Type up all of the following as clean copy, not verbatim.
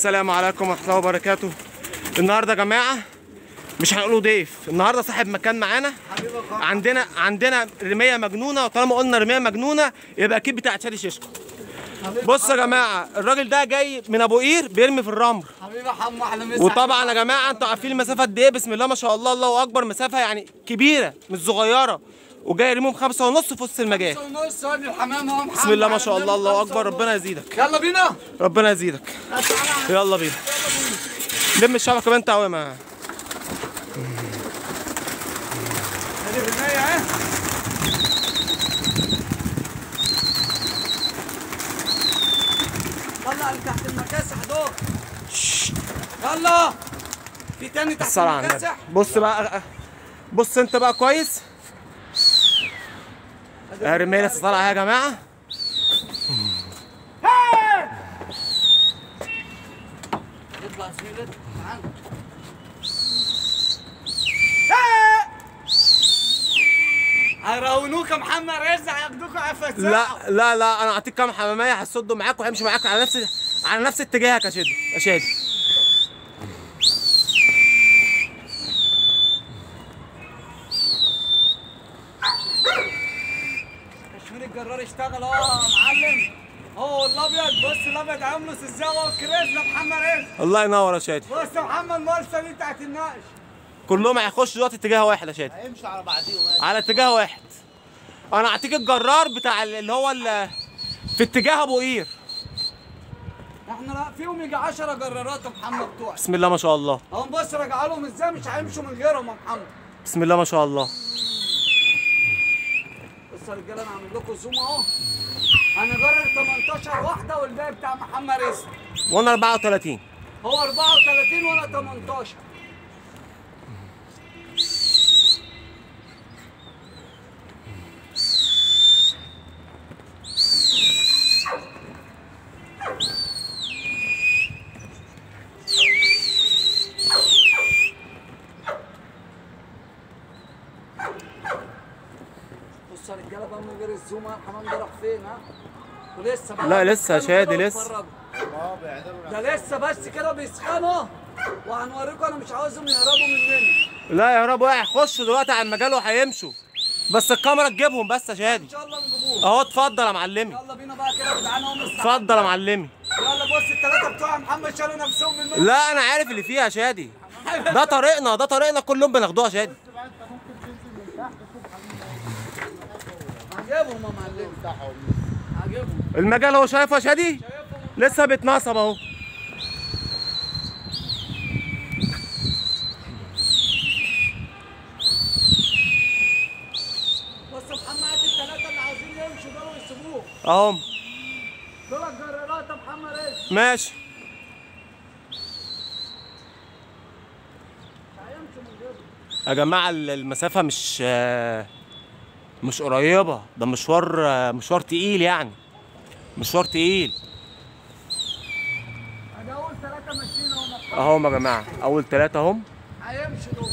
السلام عليكم ورحمة الله وبركاته. النهارده يا جماعة مش هنقوله ضيف، النهارده صاحب مكان معانا. عندنا رمية مجنونة، وطالما قلنا رمية مجنونة يبقى أكيد بتاعت شادي شيشكو. بصوا يا جماعة، الراجل ده جاي من أبو قير بيرمي في الرمل. حبيبي حمو احلى مسا. وطبعا يا جماعة أنتوا عارفين المسافة قد إيه، بسم الله ما شاء الله، الله أكبر، مسافة يعني كبيرة مش صغيرة، وجاي يرميهم 5.5 في وسط المجال. 5.5 وادي الحمام اهو. بسم الله ما شاء الله، الله أكبر، ربنا يزيدك. يلا بينا. ربنا يزيدك. يلا بينا. لم الشبكة بنت قوامة. ادي الرماية اهي. طلع اللي تحت المكاسح دول. يلا. في تاني تحت المكاسح. بص بقى، بص انت بقى كويس. الرماية لسه طالعة اهي يا جماعة. اطلع زميلي معانا. هيراونوك يا محمد رزق، هياخدوك عفة. لا انا اعطيك كام حمامية هيصدوا معاك وهيمشوا معاك على نفس اتجاهك يا شادي. كشمير الجرار اشتغل اهو يا معلم. هو الابيض، بص الابيض عامله سزاوه وكريز لمحمد رزق. الله ينور يا شادي. بص يا محمد المرسى دي بتاعت النقش. كلهم هيخشوا دلوقتي اتجاه واحد يا شادي. هيمشوا على بعضيهم على اتجاه واحد. انا اعطيك الجرار بتاع اللي هو في اتجاه ابو قير. احنا لا فيهم يجي 10 جرارات يا محمد بتوعي. بسم الله ما شاء الله. اهو بص راجع لهم ازاي، مش هيمشوا من غيرهم يا محمد. بسم الله ما شاء الله. بص يا رجاله انا هعمل لكم زوم اهو. انا جرر 18 واحده والباقي بتاع محمد رزق. وانا 34. هو 34 وانا 18. بص يا رجاله بقى من غير الزوم الحمام ده راح فين ها؟ ولسه بقى. لا لسه يا شادي لسه. ده لسه بس كده بيسخنوا، وهنوريكم. انا مش عاوزهم يهربوا مننا. لا يا رب، هيخشوا دلوقتي على المجال وهيمشوا، بس الكاميرا تجيبهم بس يا شادي. ان شاء الله نجيبوهم. اهو اتفضل يا معلمي. يلا بينا بقى كده يا جدعان اهو. اتفضل يا معلمي. يلا بص الثلاثه بتوع محمد شالوا نفسهم مننا. لا انا عارف اللي فيها يا شادي. ده طريقنا كلهم بناخدوها يا شادي. هجيبهم يا معلم. هجيبهم. المجال هو شايفه يا شادي؟ لسه بيتنصب اهو. بص يا محمد هات الثلاثه اللي عاوزين يمشوا دول ويسيبوهم. اهم. دول الجرارات يا محمد رزق. ماشي. هيمشوا من غيرهم. يا جماعة المسافة مش قريبة، ده مشوار تقيل يعني. مشوار تقيل. ادي اول ثلاثه ماشيين اهو. اهم يا جماعة، أول 3 اهم. هيمشوا دول.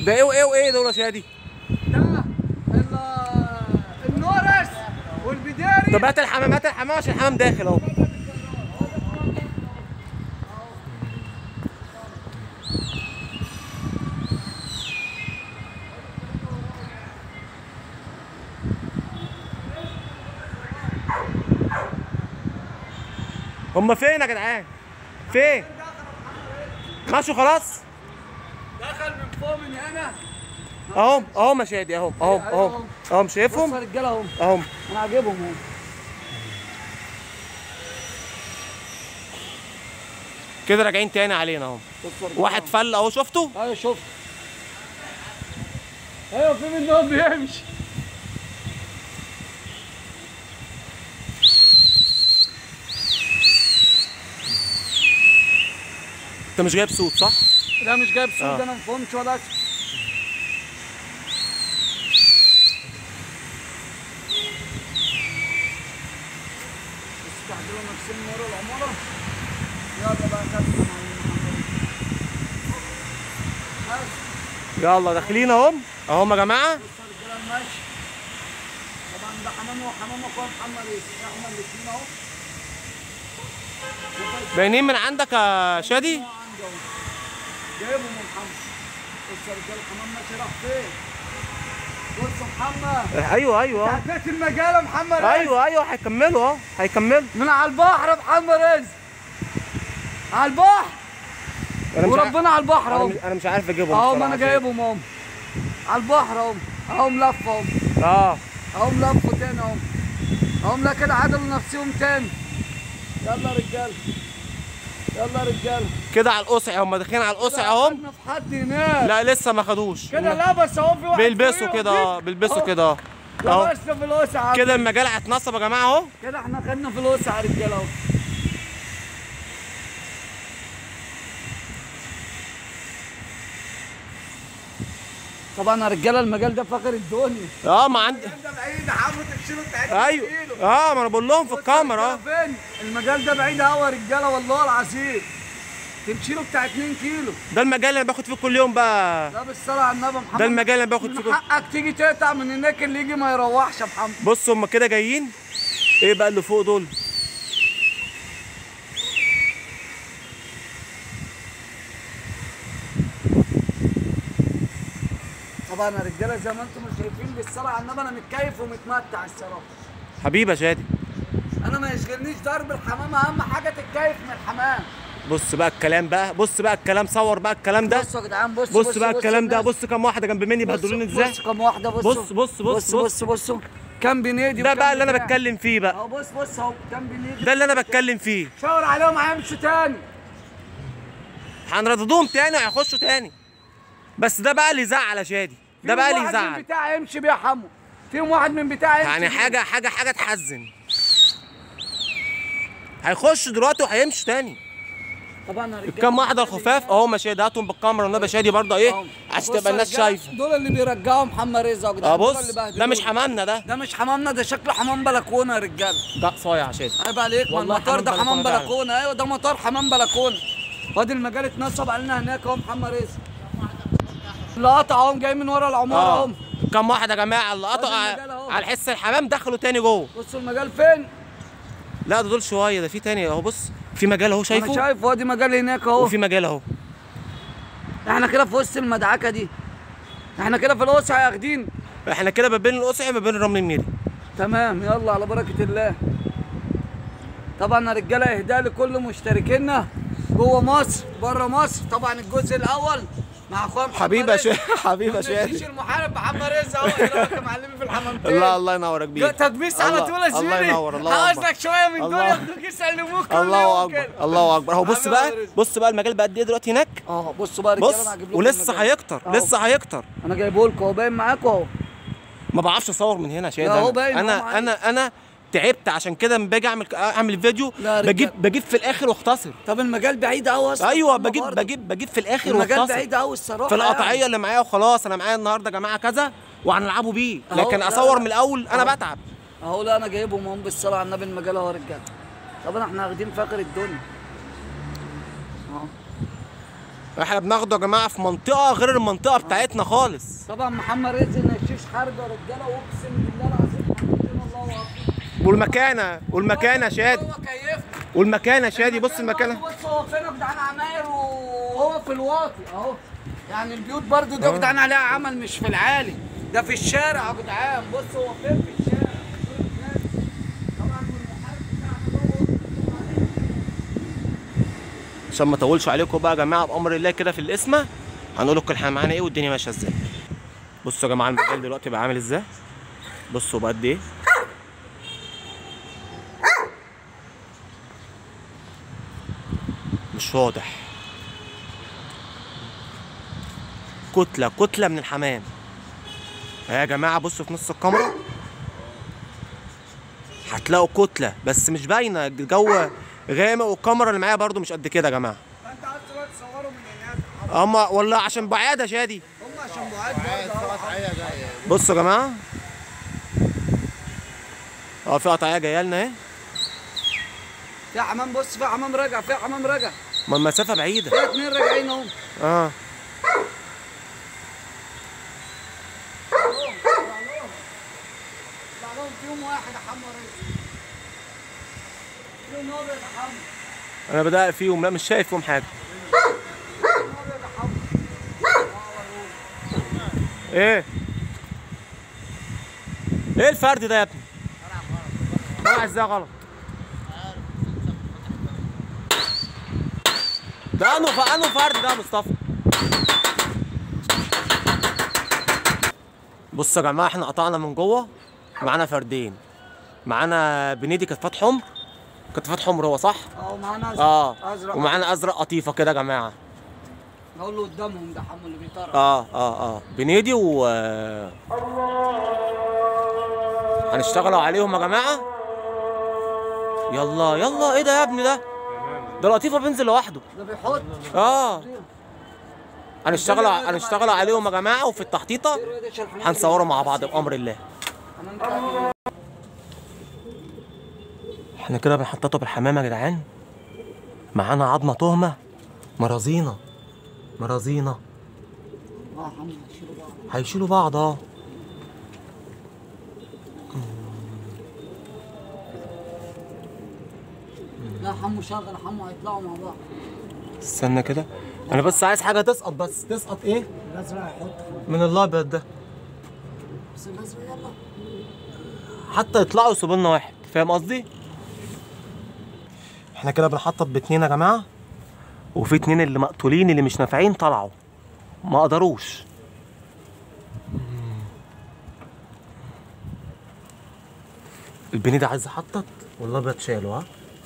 ده ايه وايه وايه دول يا شادي؟ ده النورس والبداري. طب هات الحمام عشان الحمام داخل اهو. هما فين يا جدعان؟ فين؟ ماشوا خلاص؟ دخل من فوق من هنا. اهم يا شادي، اهم شايفهم؟ بص يا رجاله اهم. اهم. انا هجيبهم اهو. كده راجعين تاني علينا اهم. واحد فل اهو، شفته؟ ايوه شفت. ايوه في منهم بيمشي. انت مش جايب صوت صح؟ لا مش جايب صوت. ده انا ما فهمتش ولا اسف. بس تعدلوا نفسهم من ورا العماره. يلا بقى كسر. يلا داخلين اهم يا جماعه. بص يا رجاله المشي. طبعا ده حمام وحمام اخويا محمد رزق. احنا الاثنين اهو. باينين من عندك يا شادي؟ عندي اهو. جايبهم يا محمد. بص يا رجاله الحمام ماشي راح فين؟ بص يا محمد. ايوه عديت المجال يا محمد رزق. ايوه هيكملوا اهو هيكملوا من على البحر يا محمد رزق. على البحر. وربنا على البحر اهو. انا مش عارف اجيبهم اهو ما انا جايبهم اهو. على البحر اهو. اهو ملف اهو. اهو ملفوا تاني اهو. اهو كده عدلوا نفسهم تاني. يلا يا رجاله. يلا يا رجاله. كده على القصع، هم داخلين على القصع اهم. في حد هناك. لا لسه ما خدوش كده لا بس اهو في واحد بيلبسوا كده بيلبسوا كده اهو. لبسنا في الوسع كده المجال هيتنصب يا جماعه اهو. كده احنا خدنا في الوسع يا رجاله اهو. طبعا يا رجاله المجال ده فاخر الدنيا. ما عندي المجال ده بعيد حاولوا تكشلوا بتاعتكم. ايوه ما انا بقول لهم في الكاميرا فين؟ المجال ده بعيد قوي يا رجاله والله العظيم. تمشي له بتاع 2 كيلو. ده المجال اللي باخد فيه كل يوم بقى. لا بالصلاه على النبي يا محمد. ده المجال اللي باخد فيه من حقك تيجي تقطع من هناك، اللي يجي ما يروحش يا محمد. بص هم كده جايين. ايه بقى اللي فوق دول؟ طبعا يا رجاله زي ما انتم شايفين بالصلاه على النبي انا متكيف ومتمتع الصراحه. حبيبي يا شادي. انا ما يشغلنيش ضرب الحمام، اهم حاجه تتكيف من الحمام. بص بقى الكلام بقى، بص بقى الكلام، صور بقى الكلام ده. بصوا يا جدعان بص بقى الكلام ده. بص كام واحده جنب مني بهدلوني ازاي. بص كام واحده. بصوا كام بنادي. ده بقى اللي انا بتكلم فيه بقى. اهو بص اهو كام بنادي. ده اللي انا بتكلم فيه. شاور عليهم هيمشوا تاني. هنرددهم تاني وهيخشوا تاني. بس ده بقى اللي يزعل يا شادي. ده بقى اللي يزعل. واحد من بتاعي يمشي بيه يا حمو. فيهم واحد من بتاعي يعني حاجه تحزن. هيخشوا دلوقتي وهيمشوا تاني. طبعا يا رجاله كام واحده الخفاف اهو ماشي. هاتهم بالكاميرا والنبي شادي برضه ايه عشان تبقى الناس شايفه. دول اللي بيرجعوا محمد رزق يا جدعان. بص ده مش حمامنا ده مش حمامنا، ده شكله حمام بلكونه يا رجاله. ده صايع يا شادي. عيب عليك، ما المطار ده حمام بلكونه. ايوه ده مطار حمام بلكونه. وادي المجال اتنصب علينا هناك اهو محمد رزق. اللي قطع اهم جاي من ورا العماره اهم. كام واحد يا جماعه اللي قطعوا على حس الحمام دخلوا تاني جوه. بصوا المجال فين؟ لا ده دول شويه، ده في تاني اهو. بص في مجال اهو شايفه. انا شايف وادي مجال هناك اهو. وفي مجال اهو. احنا كده في وسط المدعكه دي. احنا كده في القصع ياخدين. احنا كده ما بين القصعي ما بين الرمل الميري. تمام يلا على بركه الله. طبعا يا رجاله اهداء لكل مشتركينا جوه مصر بره مصر. طبعا الجزء الاول مع اخويا محمد حبيبي يا شادي. حبيبي يا شادي. مش المحارب محمد رزق اهو اللي هو معلمي في الحمامتين. الله ينور يا كبير. تدبيس على طول يا زميلي. الله ينور. الله عاوزك شويه من دول ياخدوك يسلموك. الله اكبر الله اكبر اهو. بص بقى المجال بقى قد ايه دلوقتي هناك. بصوا بقى يا رجاله انا هجيب لكم ولسه هيكتر لسه هيكتر. انا جايبه لكم اهو باين معاكم اهو. ما بعرفش اصور من هنا يا شادي. اهو باين. انا تعبت عشان كده لما باجي اعمل فيديو بجيب في الاخر واختصر. طب المجال بعيد قوي اصلا. ايوه بجيب في الاخر واختصر. المجال بعيد قوي الصراحه. في القطعيه اللي معايا وخلاص. انا معايا النهارده يا جماعه كذا وهنلعبوا بيه، لكن اصور من الاول انا بتعب اهو. لا انا جايبهم اهم بالصلاه على النبي المجال اهو يا رجاله. طبعا احنا واخدين فاخر الدنيا اهو. احنا بناخده يا جماعه في منطقه غير المنطقه بتاعتنا خالص. طبعا محمد رزق نشيش حرب يا رجاله واقسم بالله العظيم الله اكبر. والمكان يا شادي. والمكان يا شادي. بص المكان. بص هو فين يا جدعان عماير وهو في الواطي اهو. يعني البيوت برضو دي يا جدعان عليها عمل مش في العالي، ده في الشارع يا جدعان. بص هو فين في الشارع. طبعا المحارب بتاعنا عشان ما اطولش عليكم بقى يا جماعه بامر الله كده في القسمه هنقول لكم احنا معانا ايه والدنيا ماشيه ازاي. بصوا يا جماعه المجال دلوقتي بقى عامل ازاي. بصوا بقى قد ايه. مش واضح. كتله من الحمام يا جماعه. بصوا في نص الكاميرا هتلاقوا كتله بس مش باينه. الجو غامق والكاميرا اللي معايا برده مش قد كده يا جماعه. انت عايز تروح تصوروا من هناك. هما والله عشان بعاد يا شادي. هم عشان بعاد برضه. بصوا يا جماعه في قطعيه جايه لنا اهي. في حمام. بص في حمام راجع. ما المسافه بعيده. في 2 راجعين اهو. طلع لهم فيهم واحد يا حمو رزق. فيهم ابيض يا حمو. انا بدقق فيهم، لا مش شايف فيهم حاجه. ايه ايه الفرد ده يا ابني؟ طلع ازاي غلط؟ ده انه فرد ده يا مصطفى. بصوا يا جماعه، احنا قطعنا من جوه، معانا فردين، معانا بنيدي كتفات حمر، كتفات حمر هو صح؟ ومعانا ازرق. ومعانا ازرق قطيفه كده يا جماعه. اقول له قدامهم ده حمو اللي بيطرق. بنيدي هنشتغلوا عليهم يا جماعه. يلا يلا، ايه ده يا ابني ده؟ ده القطيفه بينزل لوحده. ده بيحط. هنشتغلوا عليهم يا جماعه، وفي التحطيطه هنصوروا مع بعض بامر الله. احنا كده بنحططه بالحمام يا جدعان. معانا عظمه تهمه مرازينا. هيشيلوا بعض. لا حمو شغل، حمو هيطلعوا مع بعض. استنى كده، انا بس عايز حاجه تسقط، بس تسقط ايه؟ الازرق هيحط من الابيض ده، بس الازرق يلا حتى يطلعوا يسيبوا لنا واحد، فاهم قصدي؟ احنا كده بنحطط باتنين يا جماعه، وفي اتنين اللي مقتولين اللي مش نافعين طلعوا، ما قدروش. البني ده عايز يحطط والابيض شاله. ها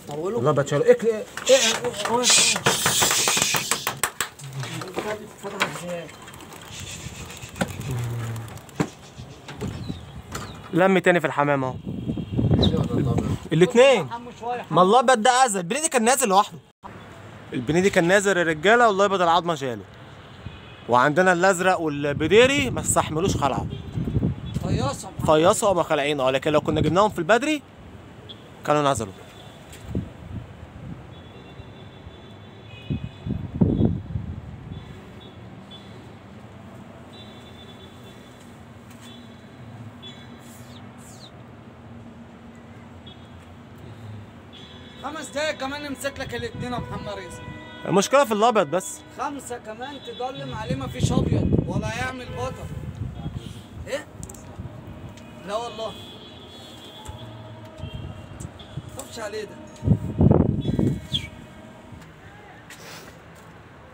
طوله الابيض شاله. ايه لم تاني في الحمام اهو. الاثنين. ما الابيض ده اذى، البنيدي كان نازل لوحده. البنيدي كان نازل الرجاله، والابيض العظمه شاله. وعندنا الازرق والبديري ما استحملوش خلعه. فيصوا وما خلعين. لكن لو كنا جبناهم في البدري كانوا نزلوا. خمس دقايق كمان نمسك لك الاثنين يا محمد رزق. المشكله في الابيض بس. 5 كمان تضلم عليه، مفيش ابيض ولا هيعمل بطل. ايه؟ لا والله مخافش عليه ده.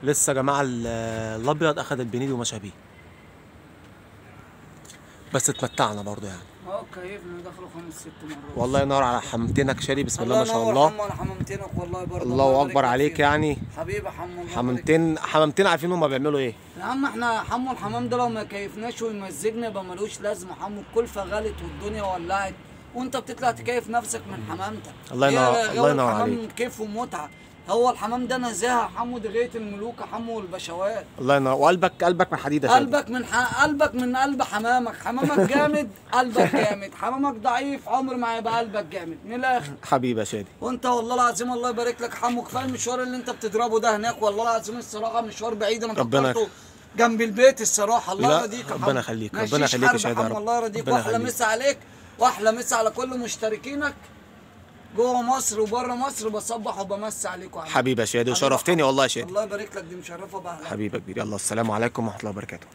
لسه يا جماعه الابيض اخد البنيدي ومشى بيه، بس اتمتعنا برضه يعني. كيفنا دخلوا 5 6 مرات. والله ينور على حمامتينك شادي، بسم الله ما شاء الله. الله ينور حمامتينك والله برضه. الله اكبر عليك يعني. حبيبي حمو. حمامتين عارفين هما بيعملوا ايه. يا عم احنا حمو الحمام ده لو ما كيفناش ويمزجنا يبقى ملوش لازمه. حمو الكلفه غلت والدنيا ولعت، وانت بتطلع تكيف نفسك من حمامتك. الله ينور عليك. الحمام كيف ومتعه. هو الحمام ده نزاهه حمو، ده غايه الملوك يا حمو والبشوات. الله ينور. وقلبك من حديد يا شادي. قلبك من قلب حمامك. حمامك جامد قلبك جامد، حمامك ضعيف عمر ما هيبقى قلبك جامد من الاخر. حبيبي يا شادي. وانت والله العظيم الله يبارك لك حمو، كفايه المشوار اللي انت بتضربه ده هناك. والله العظيم الصراحه مشوار بعيد، انا فكرته جنب البيت الصراحه. الله يرضيك يا حمو. ربنا يخليك ربنا يخليك يا شادي يا رب. الله يرضيك. واحلى مسا عليك واحلى مسا على كل مشتركينك جوه مصر وبره مصر. بصبح وبمسي عليكم حبيبي يا شادي، وشرفتني والله يا شادي. الله يبارك لك، دي مشرفه بقى. حبيبي كبير. يلا السلام عليكم ورحمه الله وبركاته.